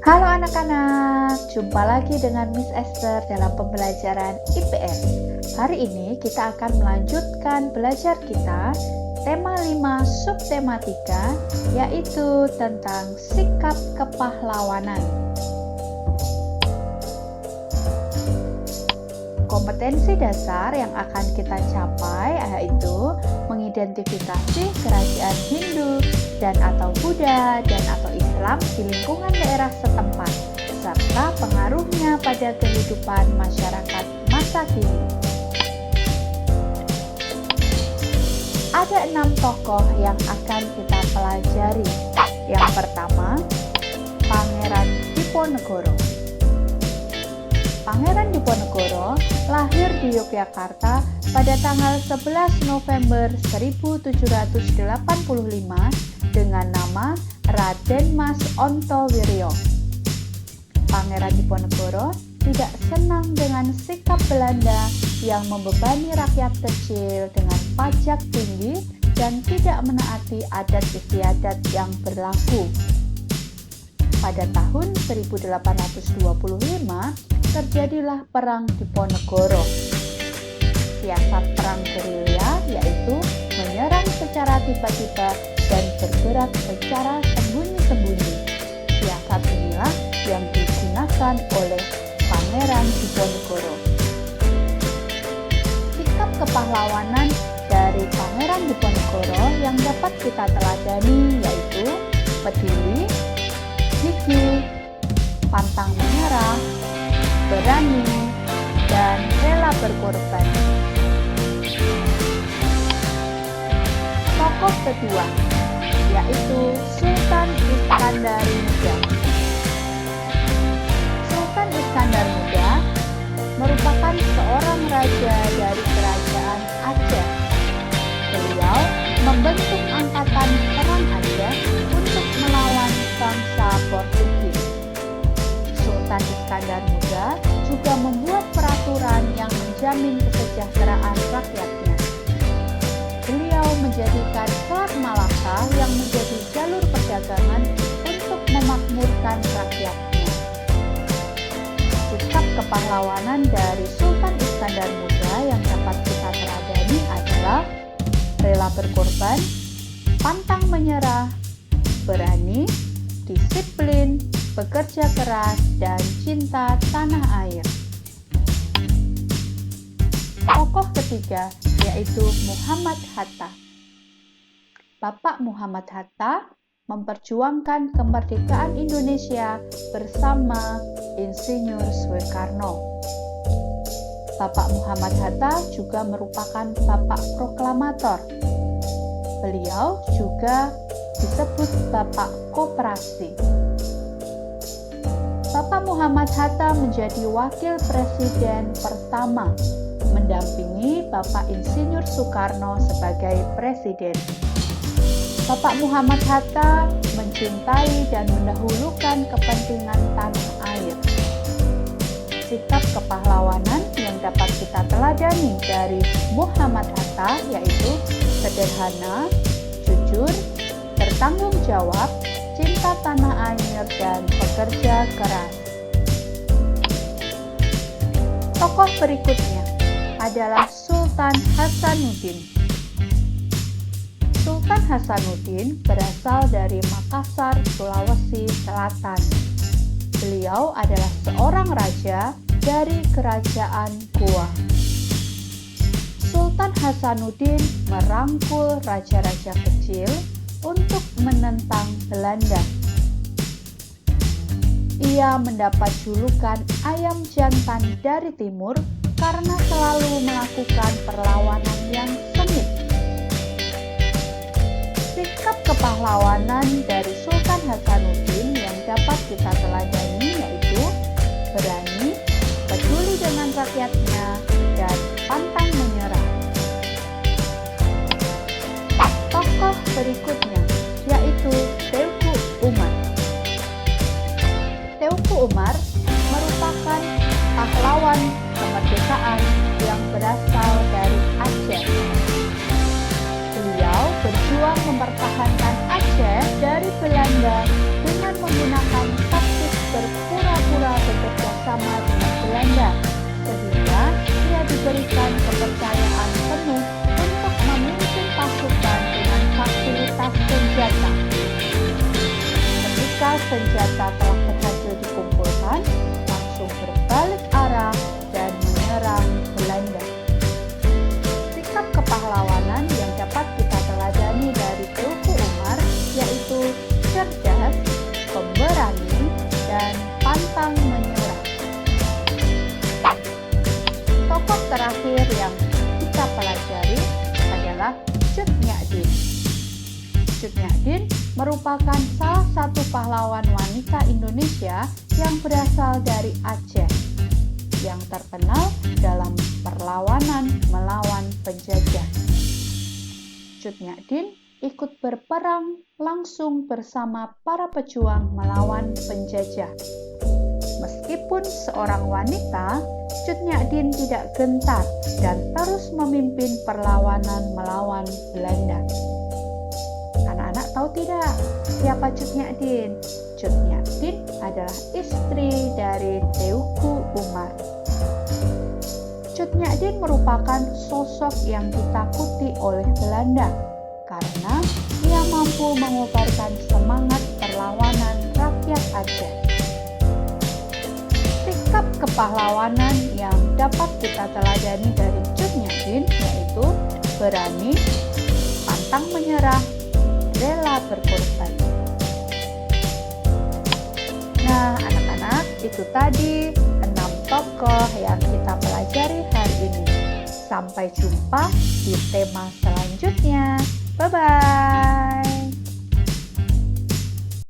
Halo anak-anak, jumpa lagi dengan Miss Esther dalam pembelajaran IPS. Hari ini kita akan melanjutkan belajar kita tema 5 subtema 3, yaitu tentang sikap kepahlawanan. Kompetensi dasar yang akan kita capai yaitu mengidentifikasi kerajaan Hindu dan atau Buddha dan atau Islam di lingkungan daerah setempat, serta pengaruhnya pada kehidupan masyarakat masa kini. Ada 6 tokoh yang akan kita pelajari. Yang pertama, Pangeran Diponegoro. Pangeran Diponegoro lahir di Yogyakarta pada tanggal 11 November 1785 dengan nama Raden Mas Ontowiryo. Pangeran Diponegoro tidak senang dengan sikap Belanda yang membebani rakyat kecil dengan pajak tinggi dan tidak menaati adat istiadat yang berlaku. Pada tahun 1825, terjadilah Perang Diponegoro. Siasat perang gerilya yaitu menyerang secara tiba-tiba dan bergerak secara sembunyi-sembunyi. Siasat inilah yang digunakan oleh Pangeran Diponegoro. Sikap kepahlawanan dari Pangeran Diponegoro yang dapat kita teladani yaitu peduli, gigih, pantang menyerah, berani, dan rela berkorban. Tokoh kedua yaitu Sultan Iskandar Muda. Sultan Iskandar Muda merupakan seorang raja dari kerajaan Aceh. Beliau membentuk angkatan perang Aceh untuk melawan bangsa Portugis. Sultan Iskandar Muda juga membuat peraturan yang menjamin kesejahteraan rakyatnya. Beliau menjadikan Selat Malaka yang menjadi jalur perdagangan untuk memakmurkan rakyatnya. Sikap kepahlawanan dari Sultan Iskandar Muda yang dapat kita teladani adalah rela berkorban, pantang menyerah, berani, disiplin, bekerja keras, dan cinta tanah air. Tokoh ketiga yaitu Muhammad Hatta. Bapak Muhammad Hatta memperjuangkan kemerdekaan Indonesia bersama Insinyur Soekarno. Bapak Muhammad Hatta juga merupakan bapak proklamator. Beliau juga disebut Bapak Koperasi. Bapak Muhammad Hatta menjadi wakil presiden pertama, mendampingi Bapak Insinyur Soekarno sebagai presiden. Bapak Muhammad Hatta mencintai dan mendahulukan kepentingan tanah air. Sikap kepahlawanan yang dapat kita teladani dari Muhammad Hatta yaitu sederhana, jujur, bertanggung jawab, cinta tanah air, dan bekerja keras. Tokoh berikutnya adalah Sultan Hasanuddin. Sultan Hasanuddin berasal dari Makassar, Sulawesi Selatan. Beliau adalah seorang raja dari Kerajaan Goa. Sultan Hasanuddin merangkul raja-raja kecil untuk menentang Belanda. Ia mendapat julukan ayam jantan dari timur karena selalu melakukan perlawanan yang sengit. Sikap kepahlawanan dari Sultan Hasanuddin yang dapat kita teladani yaitu berani, peduli dengan rakyatnya, dan pantang menyerah. Tokoh berikutnya yaitu Teuku Umar. Teuku Umar merupakan pahlawan kemerdekaan yang berasal dari Aceh. Beliau berjuang mempertahankan Aceh dari Belanda dengan menggunakan taktik senjata telah berhasil dikumpulkan, langsung berbalik arah dan menyerang Belanda. Sikap kepahlawanan yang dapat kita teladani dari Teuku Umar yaitu cerdas, pemberani, dan pantang menyerah. Tokoh terakhir yang kita pelajari adalah Cut Nyak Dien. Cut Nyak Dien merupakan salah satu pahlawan wanita Indonesia yang berasal dari Aceh, yang terkenal dalam perlawanan melawan penjajah. Cut Nyak Dien ikut berperang langsung bersama para pejuang melawan penjajah. Meskipun seorang wanita, Cut Nyak Dien tidak gentar dan terus memimpin perlawanan melawan Belanda. Anak-anak tahu tidak siapa Cut Nyak Dien? Cut Nyak Dien adalah istri dari Teuku Umar. Cut Nyak Dien merupakan sosok yang ditakuti oleh Belanda karena ia mampu mengobarkan semangat perlawanan rakyat Aceh. Sikap kepahlawanan yang dapat kita teladani dari Cut Nyak Dien yaitu berani, pantang menyerah, rela berkorban. Nah, anak-anak, itu tadi 6 tokoh yang kita pelajari hari ini. Sampai jumpa di tema selanjutnya. Bye-bye.